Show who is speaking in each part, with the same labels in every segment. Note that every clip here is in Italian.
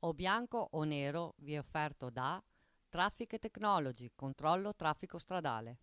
Speaker 1: O bianco o nero vi è offerto da Traffic Technology, controllo traffico stradale.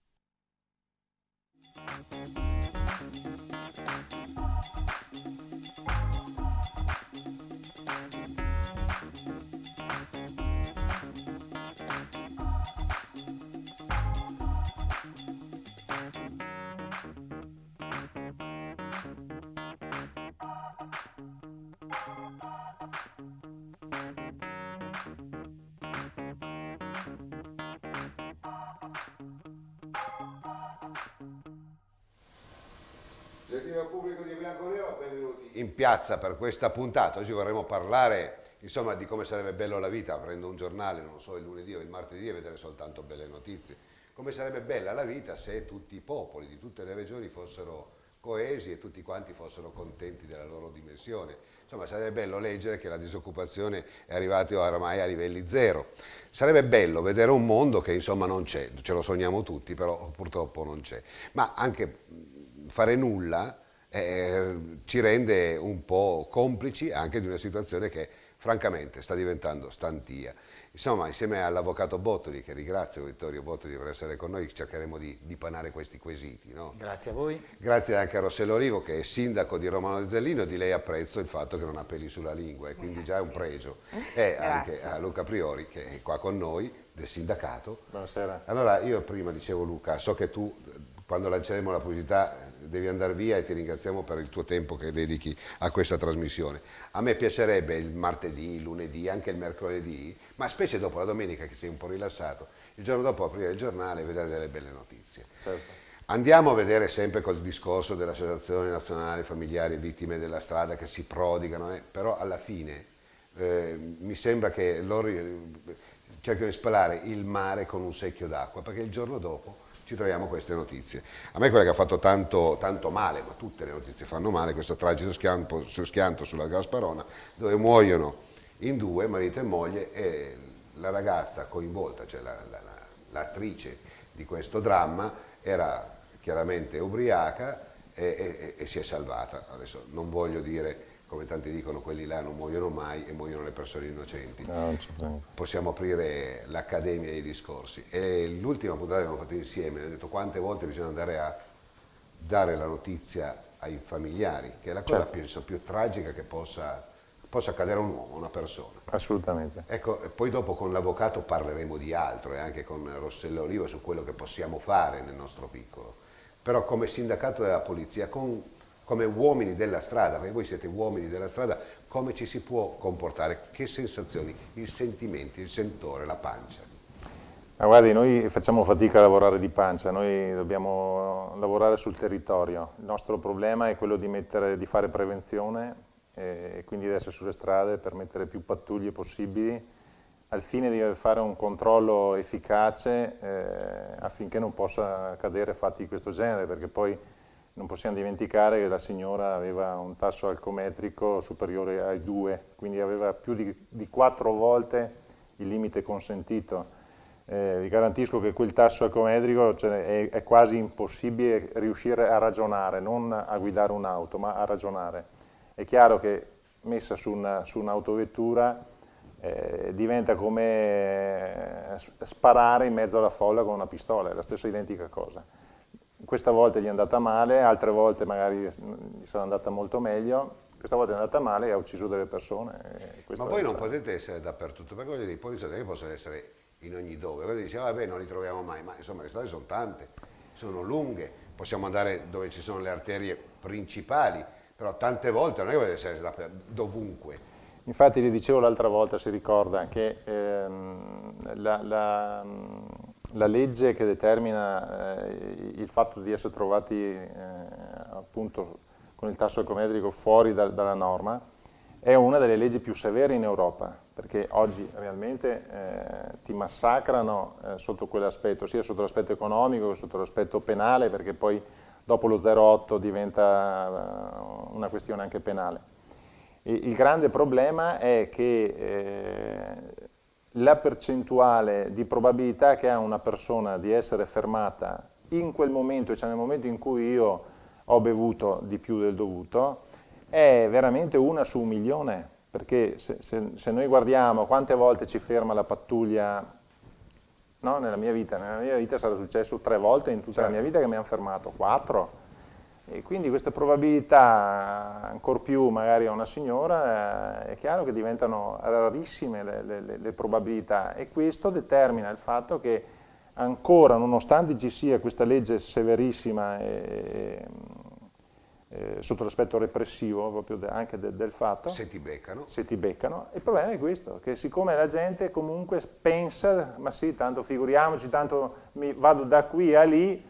Speaker 2: Gentile pubblico di Bianconero, benvenuti in piazza per questa puntata. Oggi vorremmo parlare insomma di come sarebbe bello la vita aprendo un giornale, non so, il lunedì o il martedì e vedere soltanto belle notizie. Come sarebbe bella la vita se tutti i popoli di tutte le regioni fossero coesi e tutti quanti fossero contenti della loro dimensione. Insomma, sarebbe bello leggere che la disoccupazione è arrivata oramai a livelli zero. Sarebbe bello vedere un mondo che insomma non c'è, ce lo sogniamo tutti, però purtroppo non c'è. Ma anche fare nulla ci rende un po' complici anche di una situazione che francamente sta diventando stantia. Insomma, insieme all'avvocato Bottoli, che ringrazio, Vittorio Bottoli, per essere con noi, cercheremo di dipanare questi quesiti. No?
Speaker 3: Grazie a voi.
Speaker 2: Grazie anche a Rossello Olivo, che è sindaco di Romano Zellino, di lei apprezzo il fatto che non ha peli sulla lingua e quindi già è un pregio. E anche a Luca Priori, che è qua con noi, del sindacato.
Speaker 4: Buonasera.
Speaker 2: Allora, io prima dicevo, Luca, so che tu, quando lanceremo la pubblicità, devi andare via e ti ringraziamo per il tuo tempo che dedichi a questa trasmissione. A me piacerebbe il martedì, il lunedì, anche il mercoledì, ma specie dopo la domenica che sei un po' rilassato, il giorno dopo aprire il giornale e vedere delle belle notizie.
Speaker 4: Certo.
Speaker 2: Andiamo a vedere sempre col discorso dell'Associazione Nazionale Familiari Vittime della Strada che si prodigano, però alla fine mi sembra che loro cercano di spalare il mare con un secchio d'acqua, perché il giorno dopo ci troviamo queste notizie. A me quella che ha fatto tanto male, ma tutte le notizie fanno male, questo tragico schianto sulla Gasparona, dove muoiono in due, marito e moglie, e la ragazza coinvolta, cioè l'attrice di questo dramma, era chiaramente ubriaca e si è salvata. Adesso non voglio dire, come tanti dicono, quelli là non muoiono mai e muoiono le persone innocenti.
Speaker 4: No, non c'è niente.
Speaker 2: Possiamo aprire l'accademia ai discorsi. E l'ultima puntata che abbiamo fatto insieme, ho detto quante volte bisogna andare a dare la notizia ai familiari, che è la cosa
Speaker 4: Certo.
Speaker 2: penso più tragica che possa accadere a un uomo, a una persona.
Speaker 4: Assolutamente.
Speaker 2: Ecco, poi dopo con l'avvocato parleremo di altro e anche con Rossello Olivo su quello che possiamo fare nel nostro piccolo. Però come sindacato della polizia, come uomini della strada, perché voi siete uomini della strada, come ci si può comportare? Che sensazioni, i sentimenti, il sentore, la pancia?
Speaker 4: Ma guardi, noi facciamo fatica a lavorare di pancia, noi dobbiamo lavorare sul territorio. Il nostro problema è quello di fare prevenzione e quindi di essere sulle strade per mettere più pattuglie possibili al fine di fare un controllo efficace affinché non possa accadere fatti di questo genere, perché poi non possiamo dimenticare che la signora aveva un tasso alcometrico superiore ai 2, quindi aveva più di 4 volte il limite consentito. Vi garantisco che quel tasso alcometrico, cioè, è quasi impossibile riuscire a ragionare, non a guidare un'auto, ma a ragionare. È chiaro che messa su un'autovettura diventa come sparare in mezzo alla folla con una pistola, è la stessa identica cosa. Questa volta gli è andata male, altre volte magari gli sarà andata molto meglio, questa volta è andata male e ha ucciso delle persone.
Speaker 2: Ma voi non potete essere dappertutto, perché i poliziotti possono essere in ogni dove. Voi dice, vabbè, non li troviamo mai, ma insomma le strade sono tante, sono lunghe, possiamo andare dove ci sono le arterie principali, però tante volte non è che potete essere dovunque.
Speaker 4: Infatti le dicevo l'altra volta, si ricorda, che la legge che determina il fatto di essere trovati appunto con il tasso alcometrico fuori dalla norma è una delle leggi più severe in Europa, perché oggi realmente ti massacrano sotto quell'aspetto, sia sotto l'aspetto economico che sotto l'aspetto penale, perché poi dopo lo 0,8 diventa una questione anche penale. Il grande problema è che la percentuale di probabilità che ha una persona di essere fermata in quel momento, cioè nel momento in cui io ho bevuto di più del dovuto, è veramente 1 su 1 milione. perché se noi guardiamo quante volte ci ferma la pattuglia, no? Nella mia vita sarà successo 3 volte in tutta la mia vita che mi hanno fermato, 4, e quindi queste probabilità, ancor più magari a una signora, è chiaro che diventano rarissime le probabilità, e questo determina il fatto che ancora, nonostante ci sia questa legge severissima sotto l'aspetto repressivo proprio anche del fatto,
Speaker 2: Se ti beccano.
Speaker 4: il problema è questo, che siccome la gente comunque pensa, ma sì, tanto figuriamoci, tanto vado da qui a lì,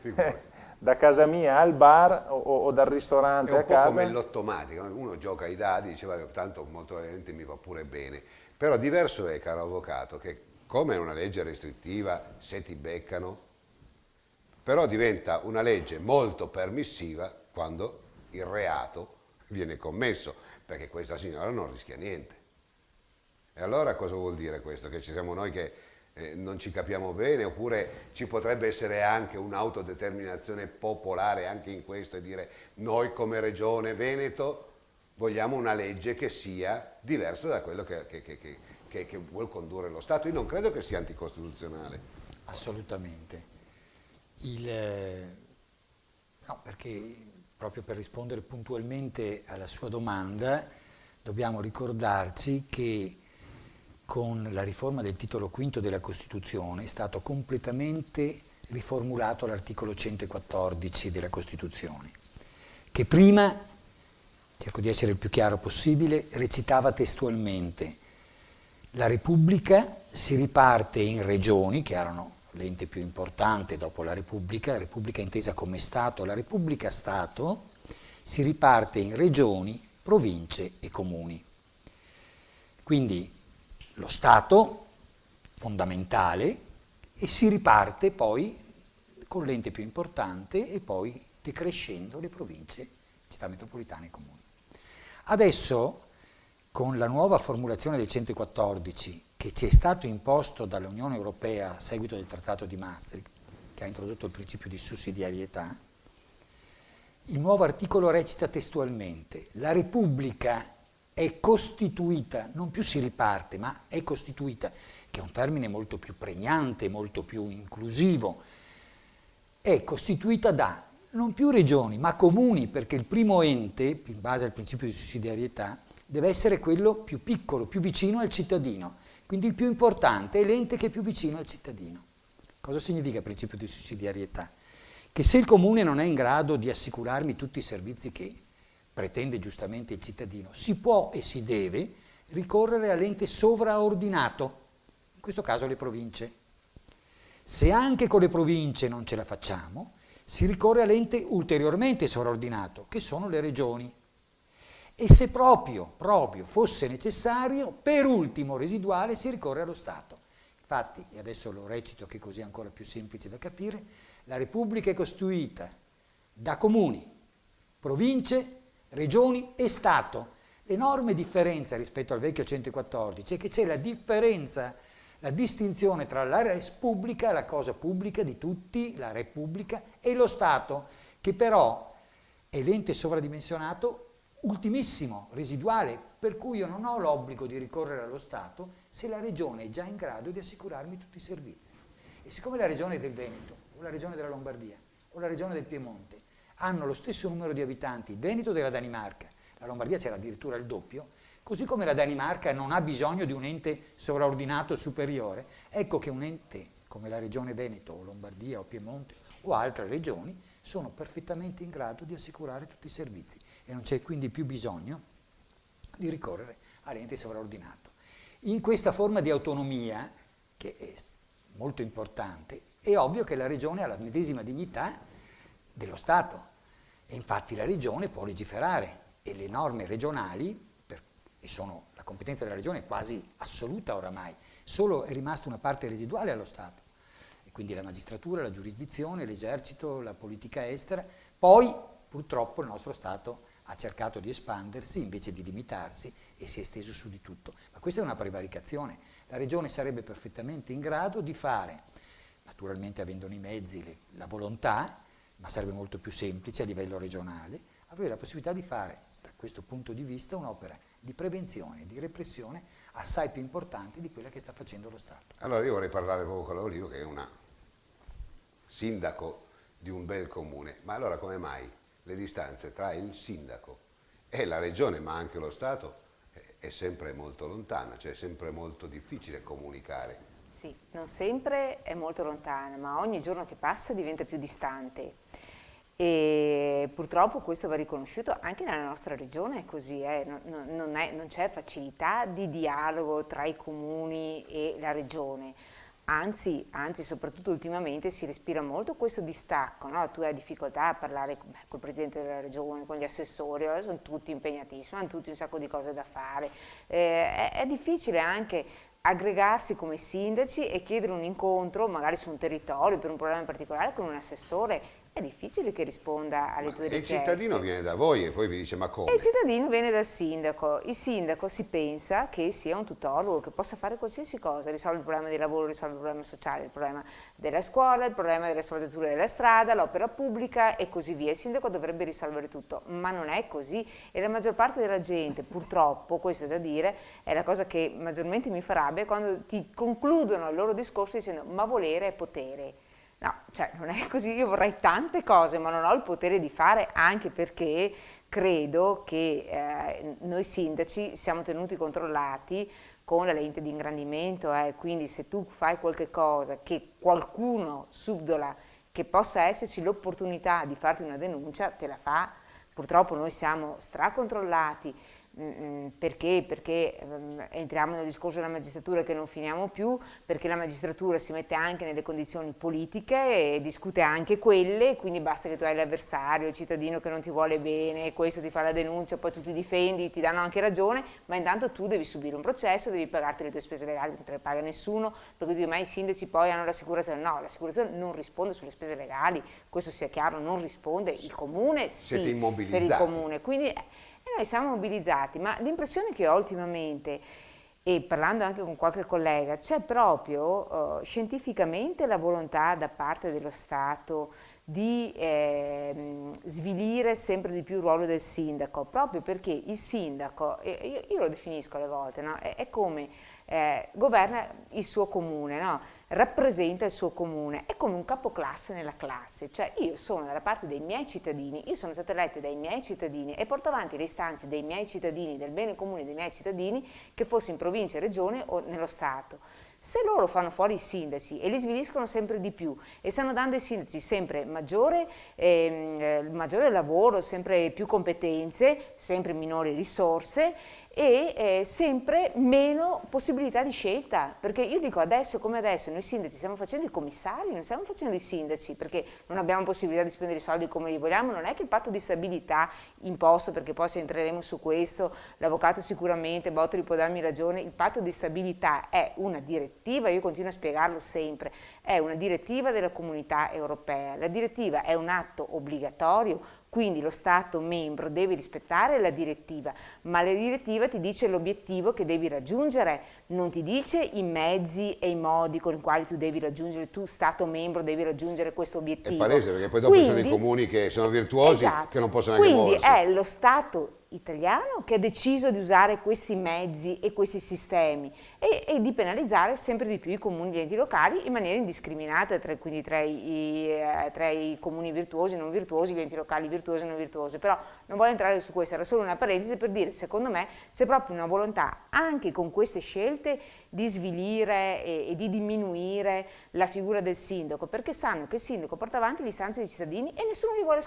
Speaker 4: da casa mia al bar o dal ristorante a casa.
Speaker 2: È un po' come l'ottomatica, uno gioca ai dadi, diceva che tanto molto probabilmente mi va pure bene, però diverso è, caro avvocato, che come è una legge restrittiva, se ti beccano, però diventa una legge molto permissiva quando il reato viene commesso, perché questa signora non rischia niente. E allora cosa vuol dire questo? Che ci siamo noi che non ci capiamo bene, oppure ci potrebbe essere anche un'autodeterminazione popolare anche in questo, e dire noi come Regione Veneto vogliamo una legge che sia diversa da quello che vuol condurre lo Stato. Io non credo che sia anticostituzionale.
Speaker 3: Assolutamente. No, perché proprio per rispondere puntualmente alla sua domanda dobbiamo ricordarci che con la riforma del titolo V della Costituzione è stato completamente riformulato l'articolo 114 della Costituzione, che prima, cerco di essere il più chiaro possibile, recitava testualmente: la Repubblica si riparte in regioni, che erano l'ente più importante dopo la Repubblica intesa come Stato, la Repubblica-Stato si riparte in regioni, province e comuni. Quindi lo Stato fondamentale, e si riparte poi con l'ente più importante e poi decrescendo le province, città metropolitane e comuni. Adesso, con la nuova formulazione del 114 che ci è stato imposto dall'Unione Europea a seguito del Trattato di Maastricht, che ha introdotto il principio di sussidiarietà, il nuovo articolo recita testualmente: la Repubblica è costituita, non più si riparte, ma è costituita, che è un termine molto più pregnante, molto più inclusivo, è costituita da non più regioni, ma comuni, perché il primo ente, in base al principio di sussidiarietà, deve essere quello più piccolo, più vicino al cittadino. Quindi il più importante è l'ente che è più vicino al cittadino. Cosa significa il principio di sussidiarietà? Che se il comune non è in grado di assicurarmi tutti i servizi che pretende giustamente il cittadino, si può e si deve ricorrere all'ente sovraordinato, in questo caso le province. Se anche con le province non ce la facciamo, si ricorre all'ente ulteriormente sovraordinato, che sono le regioni. E se proprio fosse necessario, per ultimo residuale si ricorre allo Stato. Infatti, e adesso lo recito che così è ancora più semplice da capire, la Repubblica è costituita da comuni, province, regioni e Stato. L'enorme differenza rispetto al vecchio 114 è che c'è la differenza, la distinzione tra la res publica, la cosa pubblica di tutti, la Repubblica, e lo Stato, che però è l'ente sovradimensionato ultimissimo, residuale, per cui io non ho l'obbligo di ricorrere allo Stato se la Regione è già in grado di assicurarmi tutti i servizi. E siccome la Regione del Veneto, o la Regione della Lombardia, o la Regione del Piemonte hanno lo stesso numero di abitanti, il Veneto della Danimarca, la Lombardia c'era addirittura il doppio, così come la Danimarca non ha bisogno di un ente sovraordinato superiore, ecco che un ente come la Regione Veneto, o Lombardia, o Piemonte, o altre regioni, sono perfettamente in grado di assicurare tutti i servizi e non c'è quindi più bisogno di ricorrere all'ente sovraordinato. In questa forma di autonomia, che è molto importante, è ovvio che la regione ha la medesima dignità dello Stato e infatti la regione può legiferare e le norme regionali, e sono la competenza della regione quasi assoluta oramai, solo è rimasta una parte residuale allo Stato. Quindi la magistratura, la giurisdizione, l'esercito, la politica estera. Poi purtroppo il nostro Stato ha cercato di espandersi invece di limitarsi e si è esteso su di tutto. Ma questa è una prevaricazione. La Regione sarebbe perfettamente in grado di fare, naturalmente avendone i mezzi, la volontà, ma sarebbe molto più semplice a livello regionale, avere la possibilità di fare da questo punto di vista un'opera di prevenzione e di repressione assai più importanti di quella che sta facendo lo Stato.
Speaker 2: Allora io vorrei parlare proprio con l'Olivo, che è una sindaco di un bel comune, ma allora come mai le distanze tra il sindaco e la regione, ma anche lo Stato, è sempre molto lontana, cioè è sempre molto difficile comunicare?
Speaker 5: Sì, non sempre è molto lontana, ma ogni giorno che passa diventa più distante. E purtroppo questo va riconosciuto anche nella nostra regione, è così, non c'è facilità di dialogo tra i comuni e la regione, anzi soprattutto ultimamente si respira molto questo distacco, no? Tu hai difficoltà a parlare col presidente della regione, con gli assessori, sono tutti impegnatissimi, hanno tutti un sacco di cose da fare, è difficile anche aggregarsi come sindaci e chiedere un incontro magari su un territorio per un problema particolare con un assessore. È difficile che risponda alle tue richieste.
Speaker 2: E il cittadino viene da voi e poi vi dice ma come?
Speaker 5: E il cittadino viene dal sindaco. Il sindaco si pensa che sia un tutologo, che possa fare qualsiasi cosa, risolve il problema del lavoro, risolve il problema sociale, il problema della scuola, il problema delle saldature della strada, l'opera pubblica e così via. Il sindaco dovrebbe risolvere tutto, ma non è così e la maggior parte della gente, purtroppo, questo è da dire, è la cosa che maggiormente mi fa rabbia, quando ti concludono il loro discorso dicendo ma volere è potere. No, cioè non è così, io vorrei tante cose ma non ho il potere di fare, anche perché credo che noi sindaci siamo tenuti controllati con la lente di ingrandimento, quindi se tu fai qualche cosa che qualcuno subdola che possa esserci l'opportunità di farti una denuncia, te la fa. Purtroppo noi siamo stracontrollati. Perché entriamo nel discorso della magistratura che non finiamo più, perché la magistratura si mette anche nelle condizioni politiche e discute anche quelle, quindi basta che tu hai l'avversario, il cittadino che non ti vuole bene, questo ti fa la denuncia, poi tu ti difendi, ti danno anche ragione, ma intanto tu devi subire un processo, devi pagarti le tue spese legali, non te le paga nessuno, perché tu dici ma i sindaci poi hanno l'assicurazione, no, l'assicurazione non risponde sulle spese legali, questo sia chiaro, non risponde, il comune sì,
Speaker 2: Siete immobilizzati.
Speaker 5: per il comune, quindi e noi siamo mobilizzati, ma l'impressione che ho ultimamente, e parlando anche con qualche collega, c'è proprio scientificamente la volontà da parte dello Stato di svilire sempre di più il ruolo del sindaco, proprio perché il sindaco, io lo definisco alle volte, no? È come governa il suo comune, no? Rappresenta il suo comune, è come un capoclasse nella classe, cioè io sono dalla parte dei miei cittadini, io sono stata eletta dai miei cittadini e porto avanti le istanze dei miei cittadini, del bene comune dei miei cittadini, che fosse in provincia, regione o nello Stato. Se loro fanno fuori i sindaci e li sviliscono sempre di più e stanno dando ai sindaci sempre maggiore lavoro, sempre più competenze, sempre minori risorse e sempre meno possibilità di scelta, perché io dico adesso come adesso noi sindaci stiamo facendo i commissari, non stiamo facendo i sindaci perché non abbiamo possibilità di spendere i soldi come li vogliamo, non è che il patto di stabilità imposto, perché poi se entreremo su questo l'avvocato sicuramente Bottoli può darmi ragione, il patto di stabilità è una direttiva, io continuo a spiegarlo sempre, è una direttiva della comunità europea, la direttiva è un atto obbligatorio, quindi lo Stato membro deve rispettare la direttiva, ma la direttiva ti dice l'obiettivo che devi raggiungere, non ti dice i mezzi e i modi con i quali tu devi raggiungere, tu Stato membro devi raggiungere questo obiettivo.
Speaker 2: È palese, perché poi dopo ci sono i comuni che sono virtuosi,
Speaker 5: esatto,
Speaker 2: che non possono neanche muoversi.
Speaker 5: Quindi è lo Stato italiano che ha deciso di usare questi mezzi e questi sistemi e di penalizzare sempre di più i comuni e gli enti locali in maniera indiscriminata, quindi tra i comuni virtuosi e non virtuosi, gli enti locali virtuosi e non virtuosi, però non voglio entrare su questo, era solo una parentesi per dire, secondo me c'è proprio una volontà anche con queste scelte di svilire e di diminuire la figura del sindaco, perché sanno che il sindaco porta avanti le istanze dei cittadini e nessuno li vuole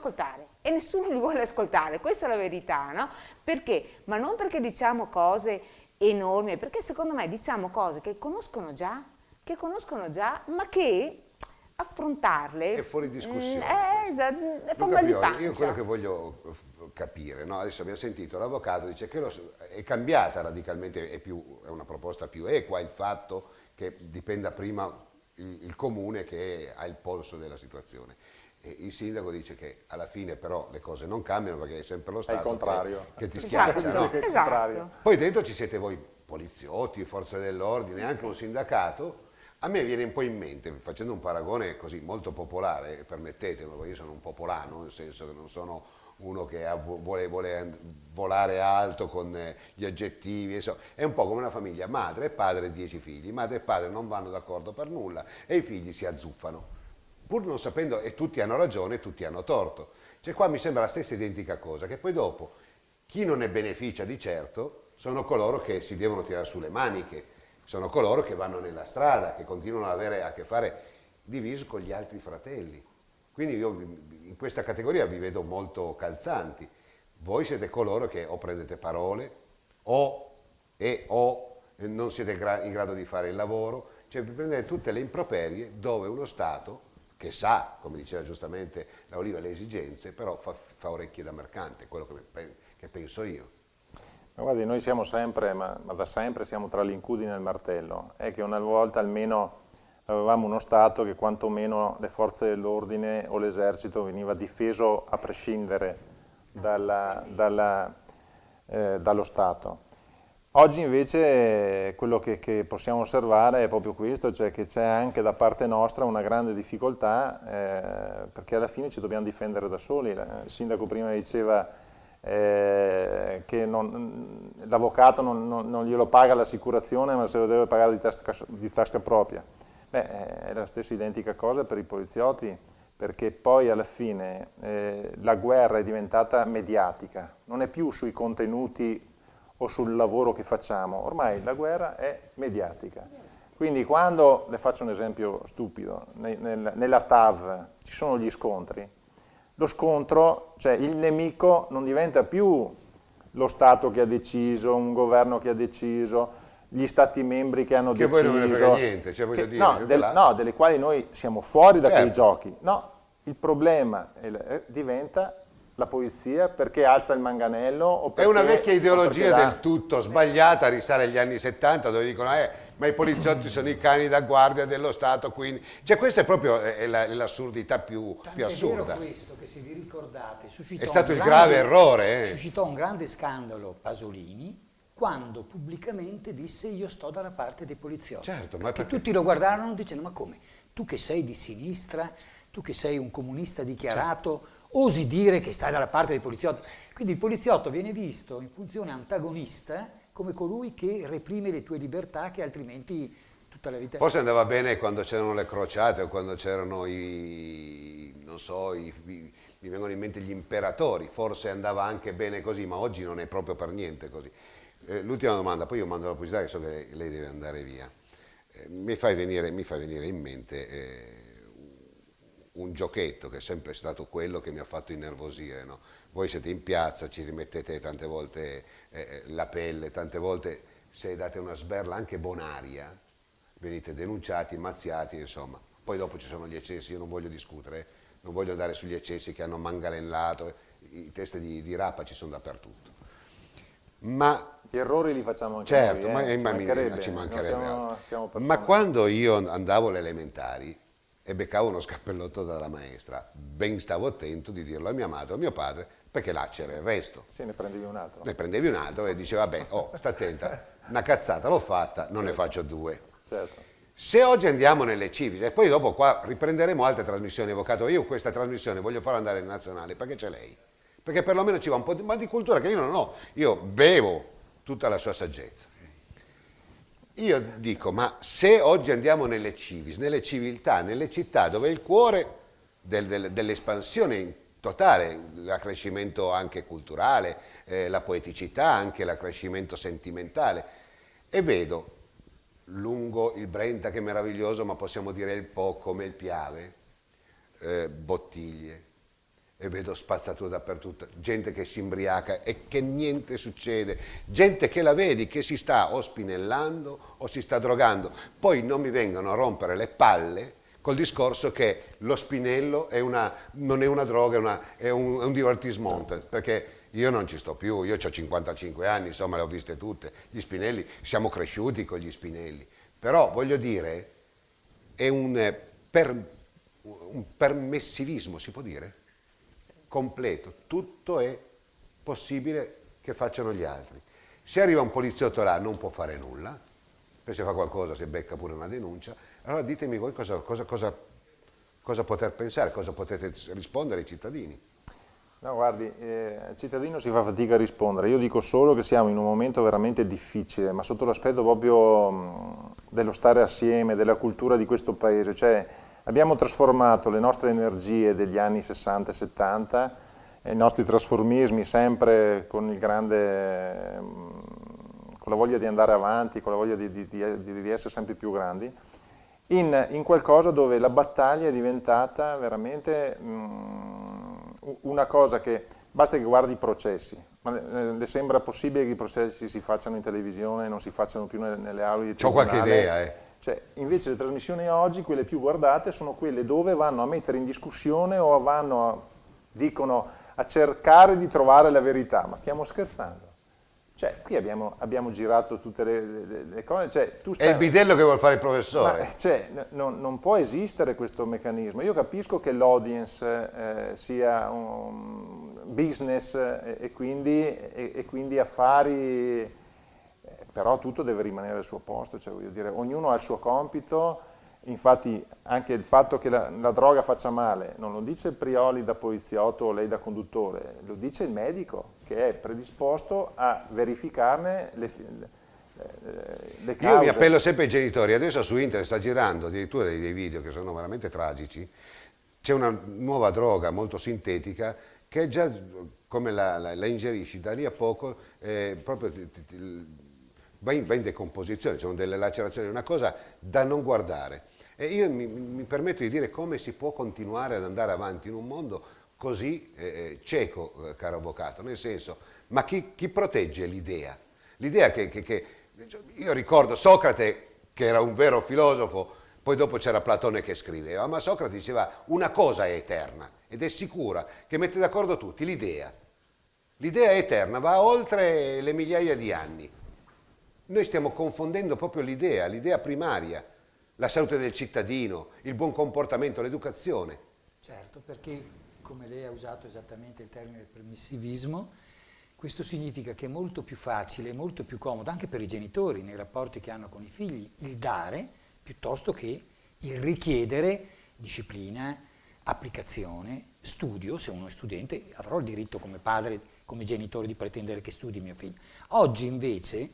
Speaker 5: ascoltare, questa è la verità, no? Perché? Ma non perché diciamo cose enormi, perché secondo me diciamo cose che conoscono già, ma che affrontarle
Speaker 2: è fuori discussione.
Speaker 5: È forma di pancia.
Speaker 2: Io quello che voglio capire, no? Adesso abbiamo sentito l'avvocato dice che è cambiata radicalmente, è una proposta più equa il fatto che dipenda prima il comune che ha il polso della situazione. E il sindaco dice che alla fine però le cose non cambiano perché è sempre lo Stato che ti schiaccia. No?
Speaker 5: Esatto.
Speaker 2: Poi dentro ci siete voi poliziotti, forze dell'ordine, anche un sindacato. A me viene un po' in mente, facendo un paragone così molto popolare, permettetemi, io sono un popolano, nel senso che non sono uno che vuole volare alto con gli aggettivi, insomma. È un po' come una famiglia, madre e padre, 10 figli, madre e padre non vanno d'accordo per nulla e i figli si azzuffano, pur non sapendo, e tutti hanno ragione e tutti hanno torto. Cioè qua mi sembra la stessa identica cosa, che poi dopo chi non ne beneficia di certo sono coloro che si devono tirare su le maniche, sono coloro che vanno nella strada, che continuano ad avere a che fare diviso con gli altri fratelli. Quindi io in questa categoria vi vedo molto calzanti. Voi siete coloro che o prendete parole o non siete in grado di fare il lavoro, cioè vi prendete tutte le improperie dove uno Stato che sa, come diceva giustamente la Oliva, le esigenze, però fa orecchie da mercante, quello che penso io.
Speaker 4: Ma guardi, noi siamo sempre, ma da sempre siamo tra l'incudine e il martello, è che una volta almeno avevamo uno Stato che quantomeno le forze dell'ordine o l'esercito veniva difeso a prescindere dallo Stato. Oggi invece quello che possiamo osservare è proprio questo, cioè che c'è anche da parte nostra una grande difficoltà perché alla fine ci dobbiamo difendere da soli. Il sindaco prima diceva che l'avvocato non glielo paga l'assicurazione ma se lo deve pagare di tasca propria. È la stessa identica cosa per i poliziotti, perché poi alla fine la guerra è diventata mediatica, non è più sui contenuti o sul lavoro che facciamo, ormai la guerra è mediatica. Quindi quando, le faccio un esempio stupido, nella TAV ci sono gli scontri, lo scontro, cioè il nemico non diventa più lo Stato che ha deciso, un governo che ha deciso, gli Stati membri che hanno deciso.
Speaker 2: Che poi non ne frega niente, cioè voglio dire.
Speaker 4: No, delle quali noi siamo fuori da quei
Speaker 2: Certo.
Speaker 4: giochi. No, il problema diventa la polizia perché alza il manganello o perché,
Speaker 2: È una vecchia
Speaker 4: o
Speaker 2: ideologia
Speaker 4: perché
Speaker 2: del tutto sbagliata, risale agli anni 70 dove dicono ma i poliziotti sono i cani da guardia dello Stato, quindi... Cioè questa è proprio l'assurdità più
Speaker 3: Tant'è
Speaker 2: assurda.
Speaker 3: vero questo che, se vi ricordate, suscitò
Speaker 2: È stato
Speaker 3: un
Speaker 2: il grave errore.
Speaker 3: suscitò un grande scandalo Pasolini quando pubblicamente disse io sto dalla parte dei poliziotti.
Speaker 2: Certo, ma
Speaker 3: perché tutti lo guardarono dicendo ma come? Tu che sei di sinistra, tu che sei un comunista dichiarato, osi dire che stai dalla parte dei poliziotti. Quindi il poliziotto viene visto in funzione antagonista come colui che reprime le tue libertà che altrimenti tutta la vita...
Speaker 2: Forse andava bene quando c'erano le crociate o quando c'erano non so, mi vengono in mente gli imperatori, forse andava anche bene così, ma oggi non è proprio per niente così. L'ultima domanda, poi io mando la pubblicità che so che lei deve andare via. Mi fa venire in mente un giochetto che è sempre stato quello che mi ha fatto innervosire, no? Voi siete in piazza, ci rimettete tante volte la pelle, tante volte se date una sberla anche bonaria, venite denunciati, mazziati, insomma. Poi dopo ci sono gli eccessi, io non voglio discutere, non voglio andare sugli eccessi che hanno mangalellato, i test di rapa ci sono dappertutto. Ma
Speaker 4: gli errori li facciamo anche
Speaker 2: certo,
Speaker 4: noi,
Speaker 2: ci mancherebbe altro. Ma
Speaker 4: persone.
Speaker 2: quando io andavo alle elementari e beccavo uno scappellotto dalla maestra, ben stavo attento di dirlo a mia madre o a mio padre, perché là c'era il resto.
Speaker 4: Sì, ne prendevi un altro.
Speaker 2: Ne prendevi un altro e diceva, vabbè, sta attenta, una cazzata l'ho fatta, non ne faccio due.
Speaker 4: Certo.
Speaker 2: Se oggi andiamo nelle civiche, e poi dopo qua riprenderemo altre trasmissioni, avvocato, io questa trasmissione voglio farla andare in nazionale, perché c'è lei? Perché perlomeno ci va un po' di cultura che io non ho, io bevo tutta la sua saggezza. Io dico, ma se oggi andiamo nelle civis, nelle civiltà, nelle città, dove è il cuore dell'espansione totale, l'accrescimento anche culturale, la poeticità, anche l'accrescimento sentimentale, e vedo lungo il Brenta che è meraviglioso, ma possiamo dire il Po come il Piave, bottiglie, e vedo spazzatura dappertutto, gente che si imbriaca e che niente succede, gente che la vedi che si sta o spinellando o si sta drogando, poi non mi vengono a rompere le palle col discorso che lo spinello non è una droga, è un divertissement, perché io non ci sto più, io ho 55 anni, insomma le ho viste tutte, gli spinelli, siamo cresciuti con gli spinelli, però voglio dire, è un permissivismo, si può dire? Completo, tutto è possibile che facciano gli altri. Se arriva un poliziotto là non può fare nulla, se fa qualcosa si becca pure una denuncia, allora ditemi voi cosa poter pensare, cosa potete rispondere ai cittadini.
Speaker 4: No, guardi, il cittadino si fa fatica a rispondere. Io dico solo che siamo in un momento veramente difficile, ma sotto l'aspetto proprio dello stare assieme, della cultura di questo paese. Cioè, abbiamo trasformato le nostre energie degli anni 60 e 70, i nostri trasformismi sempre con il grande, con la voglia di andare avanti, con la voglia di essere sempre più grandi, in qualcosa dove la battaglia è diventata veramente una cosa che basta che guardi i processi. Ma le sembra possibile che i processi si facciano in televisione e non si facciano più nelle aule di tribunale?
Speaker 2: C'ho qualche idea,
Speaker 4: Cioè, invece le trasmissioni oggi, quelle più guardate, sono quelle dove vanno a mettere in discussione o dicono a cercare di trovare la verità. Ma stiamo scherzando? Cioè, qui abbiamo girato tutte le cose. Cioè,
Speaker 2: È il bidello che vuole fare il professore.
Speaker 4: Ma, cioè, non può esistere questo meccanismo. Io capisco che l'audience sia un business e quindi affari, però tutto deve rimanere al suo posto. Cioè, voglio dire, ognuno ha il suo compito. Infatti anche il fatto che la droga faccia male non lo dice Prioli da poliziotto o lei da conduttore, lo dice il medico che è predisposto a verificarne le cause.
Speaker 2: Io mi appello sempre ai genitori, adesso su internet sta girando addirittura dei video che sono veramente tragici, c'è una nuova droga molto sintetica che già come la ingerisci da lì a poco proprio va in decomposizione, ci sono delle lacerazioni, una cosa da non guardare. E io mi permetto di dire come si può continuare ad andare avanti in un mondo così cieco, caro avvocato, nel senso, ma chi protegge l'idea? L'idea che io ricordo Socrate, che era un vero filosofo, poi dopo c'era Platone che scriveva, ma Socrate diceva una cosa è eterna ed è sicura, che mette d'accordo tutti, l'idea. L'idea è eterna, va oltre le migliaia di anni. Noi stiamo confondendo proprio l'idea primaria, la salute del cittadino, il buon comportamento, l'educazione.
Speaker 3: Certo, perché come lei ha usato esattamente il termine permissivismo, questo significa che è molto più facile, molto più comodo, anche per i genitori nei rapporti che hanno con i figli, il dare piuttosto che il richiedere disciplina, applicazione, studio. Se uno è studente avrò il diritto come padre, come genitore di pretendere che studi mio figlio. Oggi invece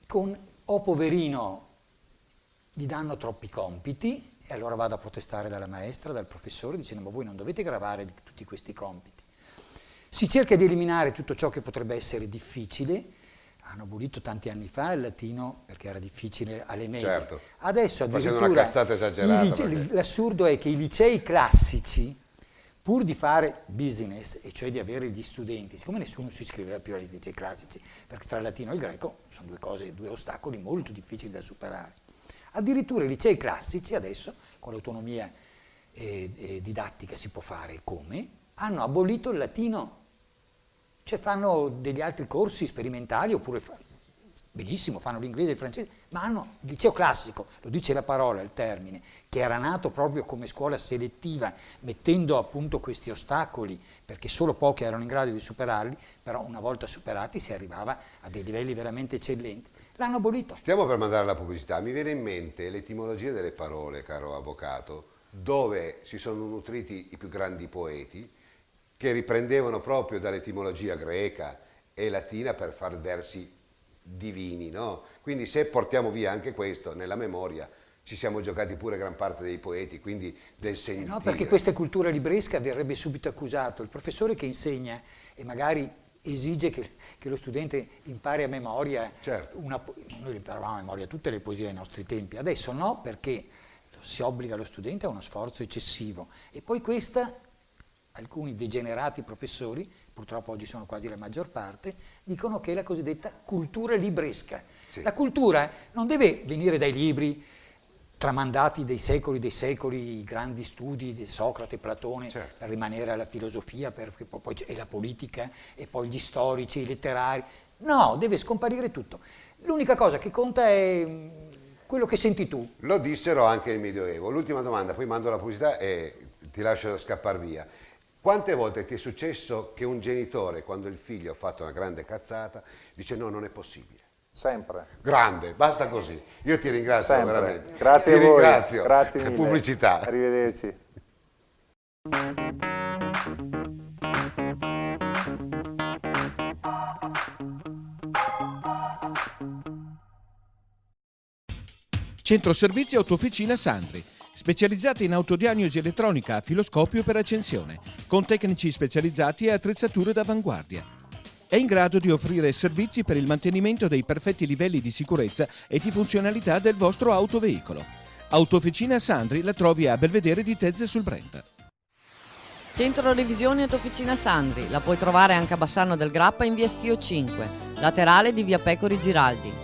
Speaker 3: con "oh poverino", gli danno troppi compiti e allora vado a protestare dalla maestra, dal professore, dicendo ma voi non dovete gravare tutti questi compiti. Si cerca di eliminare tutto ciò che potrebbe essere difficile. Hanno abolito tanti anni fa il latino perché era difficile alle medie.
Speaker 2: Certo.
Speaker 3: Adesso addirittura
Speaker 2: facendo una cazzata esagerata.
Speaker 3: L'assurdo è che i licei classici, pur di fare business, e cioè di avere gli studenti, siccome nessuno si iscriveva più ai licei classici, perché tra il latino e il greco sono due ostacoli molto difficili da superare. Addirittura i licei classici adesso, con l'autonomia didattica si può fare come, hanno abolito il latino, cioè fanno degli altri corsi sperimentali oppure benissimo, fanno l'inglese e il francese, ma hanno il liceo classico, lo dice la parola, il termine, che era nato proprio come scuola selettiva, mettendo appunto questi ostacoli, perché solo pochi erano in grado di superarli, però una volta superati si arrivava a dei livelli veramente eccellenti. L'hanno abolito.
Speaker 2: Stiamo per mandare la pubblicità, mi viene in mente l'etimologia delle parole, caro avvocato, dove si sono nutriti i più grandi poeti, che riprendevano proprio dall'etimologia greca e latina per far versi divini, no? Quindi se portiamo via anche questo nella memoria, ci siamo giocati pure gran parte dei poeti, quindi del sentire.
Speaker 3: No, perché questa cultura libresca verrebbe subito accusato. Il professore che insegna e magari esige che lo studente impari a memoria,
Speaker 2: certo.
Speaker 3: Noi imparavamo a memoria tutte le poesie ai nostri tempi, adesso no, perché si obbliga lo studente a uno sforzo eccessivo. E poi alcuni degenerati professori, purtroppo oggi sono quasi la maggior parte, dicono che è la cosiddetta cultura libresca. Sì. La cultura non deve venire dai libri tramandati dei secoli, i grandi studi di Socrate, Platone, certo, per rimanere alla filosofia, poi e la politica, e poi gli storici, i letterari. No, deve scomparire tutto. L'unica cosa che conta è quello che senti tu.
Speaker 2: Lo dissero anche nel Medioevo. L'ultima domanda, poi mando la pubblicità e ti lascio scappare via. Quante volte ti è successo che un genitore, quando il figlio ha fatto una grande cazzata, dice no, non è possibile?
Speaker 4: Sempre.
Speaker 2: Grande, basta così. Io ti ringrazio
Speaker 4: sempre,
Speaker 2: veramente.
Speaker 4: Grazie
Speaker 2: ti
Speaker 4: a voi.
Speaker 2: Ringrazio.
Speaker 4: Grazie mille.
Speaker 2: Pubblicità.
Speaker 4: Arrivederci.
Speaker 6: Centro Servizi Autofficina Sandri, specializzata in autodiagnosi elettronica a filoscopio per accensione, con tecnici specializzati e attrezzature d'avanguardia. È in grado di offrire servizi per il mantenimento dei perfetti livelli di sicurezza e di funzionalità del vostro autoveicolo. Autofficina Sandri la trovi a Belvedere di Tezze sul Brenta.
Speaker 1: Centro Revisioni Autofficina Sandri, la puoi trovare anche a Bassano del Grappa in via Schio 5, laterale di via Pecori Giraldi.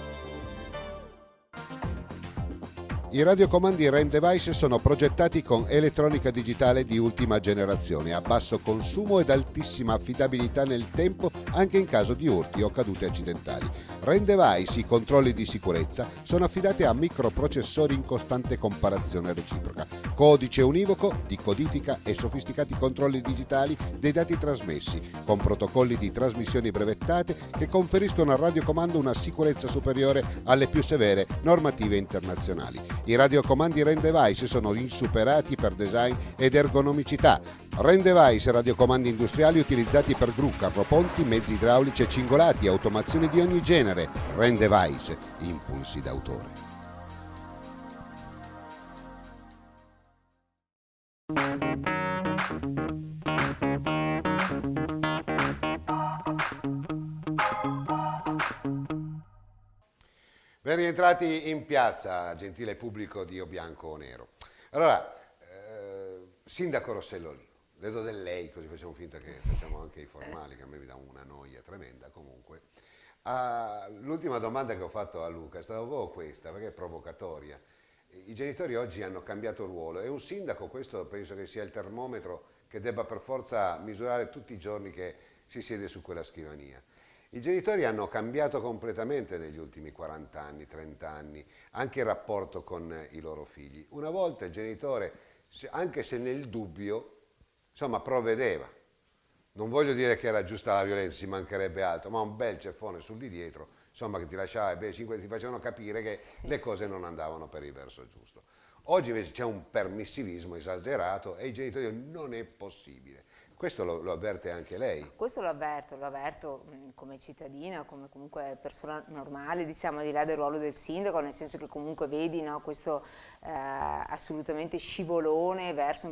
Speaker 2: I radiocomandi Rendevice sono progettati con elettronica digitale di ultima generazione, a basso consumo ed altissima affidabilità nel tempo anche in caso di urti o cadute accidentali. Rendevice, i controlli di sicurezza, sono affidati a microprocessori in costante comparazione reciproca, codice univoco di codifica e sofisticati controlli digitali dei dati trasmessi, con protocolli di trasmissioni brevettate che conferiscono al radiocomando una sicurezza superiore alle più severe normative internazionali. I radiocomandi Rendevice sono insuperati per design ed ergonomicità. Rendevice, radiocomandi industriali utilizzati per gru, carroponti, mezzi idraulici e cingolati, automazioni di ogni genere. Rendevice, impulsi d'autore. Ben rientrati in piazza, gentile pubblico di O Bianco o Nero. Allora, Sindaco Rossellolino, le do del lei, così facciamo finta che facciamo anche i formali, che a me mi dà una noia tremenda comunque. L'ultima domanda che ho fatto a Luca è stata proprio questa, perché è provocatoria. I genitori oggi hanno cambiato ruolo e un sindaco, questo penso che sia il termometro che debba per forza misurare tutti i giorni che si siede su quella scrivania. I genitori hanno cambiato completamente negli ultimi 40 anni, 30 anni, anche il rapporto con i loro figli. Una volta il genitore, anche se nel dubbio, insomma, provvedeva. Non voglio dire che era giusta la violenza, ci mancherebbe altro, ma un bel ceffone sul di dietro, insomma, che ti lasciava e ti facevano capire che le cose non andavano per il verso giusto. Oggi invece c'è un permissivismo esagerato e i genitori dicono non è possibile. Questo lo avverte anche lei?
Speaker 5: Questo lo avverto come cittadina, come comunque persona normale, diciamo, al di là del ruolo del sindaco, nel senso che comunque vedi, no, questo assolutamente scivolone verso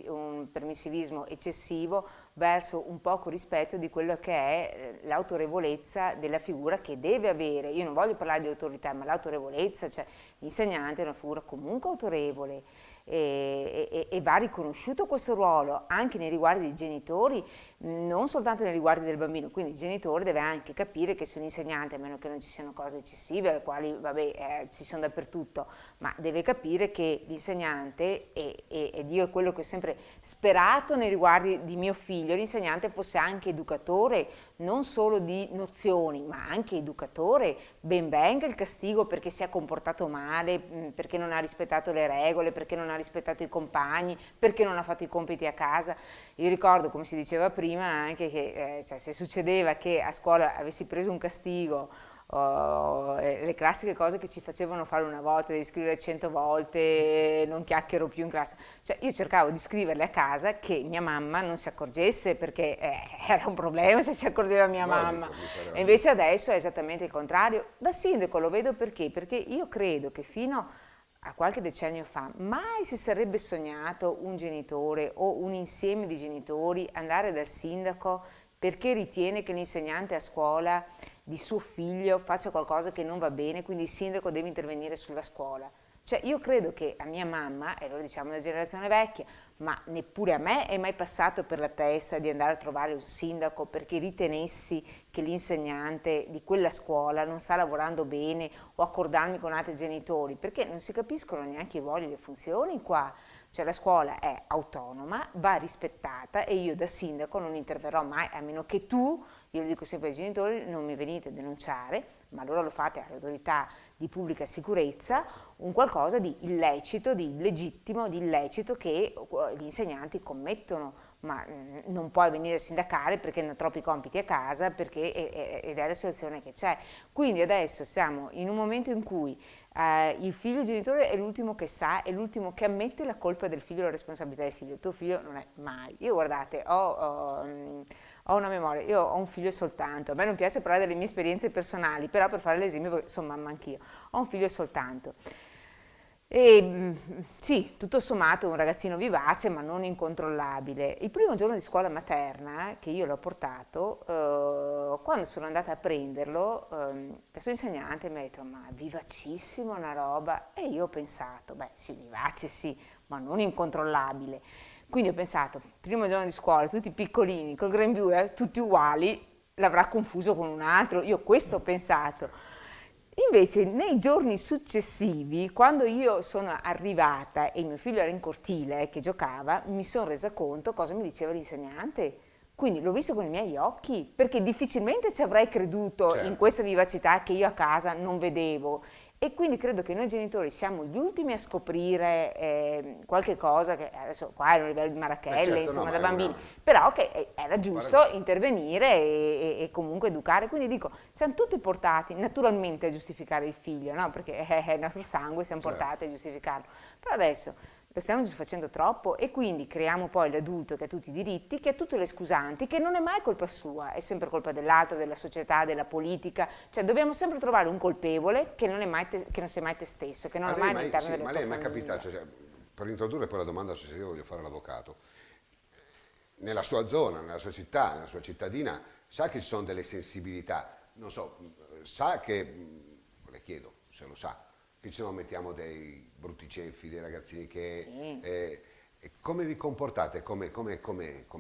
Speaker 5: un permissivismo eccessivo, verso un poco rispetto di quello che è l'autorevolezza della figura che deve avere. Io non voglio parlare di autorità, ma l'autorevolezza, cioè l'insegnante è una figura comunque autorevole. E va riconosciuto questo ruolo anche nei riguardi dei genitori, non soltanto nei riguardi del bambino, quindi il genitore deve anche capire che se un insegnante, a meno che non ci siano cose eccessive, alle quali vabbè ci sono dappertutto, ma deve capire che l'insegnante, ed io è quello che ho sempre sperato nei riguardi di mio figlio, l'insegnante fosse anche educatore, non solo di nozioni, ma anche educatore. Ben venga il castigo perché si è comportato male, perché non ha rispettato le regole, perché non ha rispettato i compagni, perché non ha fatto i compiti a casa. Io ricordo, come si diceva prima, anche che cioè, se succedeva che a scuola avessi preso un castigo, le classiche cose che ci facevano fare una volta, devi scrivere 100 volte, non chiacchiero più in classe, cioè io cercavo di scriverle a casa che mia mamma non si accorgesse, perché era un problema se si accorgeva mia mamma, e invece adesso è esattamente il contrario. Da sindaco lo vedo perché io credo che fino a qualche decennio fa mai si sarebbe sognato un genitore o un insieme di genitori andare dal sindaco perché ritiene che l'insegnante a scuola di suo figlio faccia qualcosa che non va bene, quindi il sindaco deve intervenire sulla scuola. Cioè io credo che a mia mamma, e lo diciamo una generazione vecchia, ma neppure a me è mai passato per la testa di andare a trovare un sindaco perché ritenessi che l'insegnante di quella scuola non sta lavorando bene, o accordarmi con altri genitori, perché non si capiscono neanche i ruoli e le funzioni qua. Cioè la scuola è autonoma, va rispettata, e io da sindaco non interverrò mai, a meno che tu, io lo dico sempre ai genitori, non mi venite a denunciare, ma allora lo fate alle autorità di pubblica sicurezza, un qualcosa di illecito, di illegittimo, di illecito che gli insegnanti commettono, ma non puoi venire a sindacare perché hanno troppi compiti a casa, perché ed è la situazione che c'è. Quindi adesso siamo in un momento in cui il figlio, il genitore è l'ultimo che sa, è l'ultimo che ammette la colpa del figlio, la responsabilità del figlio. Il tuo figlio non è mai. Io guardate, ho una memoria, io ho un figlio soltanto, a me non piace parlare delle mie esperienze personali, però per fare l'esempio, perché sono mamma anch'io, ho un figlio soltanto. Sì, tutto sommato un ragazzino vivace ma non incontrollabile. Il primo giorno di scuola materna che io l'ho portato, quando sono andata a prenderlo, la sua insegnante mi ha detto ma vivacissimo una roba, e io ho pensato, beh sì, vivace sì, ma non incontrollabile. Quindi ho pensato, primo giorno di scuola, tutti piccolini, col grembiule, tutti uguali, l'avrà confuso con un altro, io questo ho pensato. Invece nei giorni successivi, quando io sono arrivata e mio figlio era in cortile che giocava, mi sono resa conto cosa mi diceva l'insegnante. Quindi l'ho visto con i miei occhi, perché difficilmente ci avrei creduto in
Speaker 2: Certo.
Speaker 5: questa vivacità che io a casa non vedevo. E quindi credo che noi genitori siamo gli ultimi a scoprire qualche cosa che adesso qua è a un livello di marachelle,
Speaker 2: Certo, no,
Speaker 5: insomma,
Speaker 2: ma
Speaker 5: da
Speaker 2: è
Speaker 5: bambini,
Speaker 2: una...
Speaker 5: però che era giusto
Speaker 2: Guarda,
Speaker 5: intervenire e comunque educare. Quindi dico, siamo tutti portati naturalmente a giustificare il figlio, no? Perché è il nostro sangue, siamo
Speaker 2: certo.
Speaker 5: portati a giustificarlo. Però adesso lo stiamo facendo troppo e quindi creiamo poi l'adulto che ha tutti i diritti, che ha tutte le scusanti, che non è mai colpa sua, è sempre colpa dell'altro, della società, della politica, cioè dobbiamo sempre trovare un colpevole che non, che non sei mai te stesso, che non
Speaker 2: Ma
Speaker 5: è
Speaker 2: lei
Speaker 5: mai
Speaker 2: mai,
Speaker 5: all'interno
Speaker 2: sì,
Speaker 5: della
Speaker 2: ma
Speaker 5: tua
Speaker 2: lei è mai
Speaker 5: famiglia.
Speaker 2: capitato, cioè, per introdurre poi la domanda successiva voglio fare l'avvocato, nella sua zona, nella sua città, nella sua cittadina, sa che ci sono delle sensibilità, non so, sa che, le chiedo se lo sa, che ci sono, mettiamo, dei brutti cenfi, dei ragazzini che...
Speaker 5: Sì.
Speaker 2: e come vi comportate come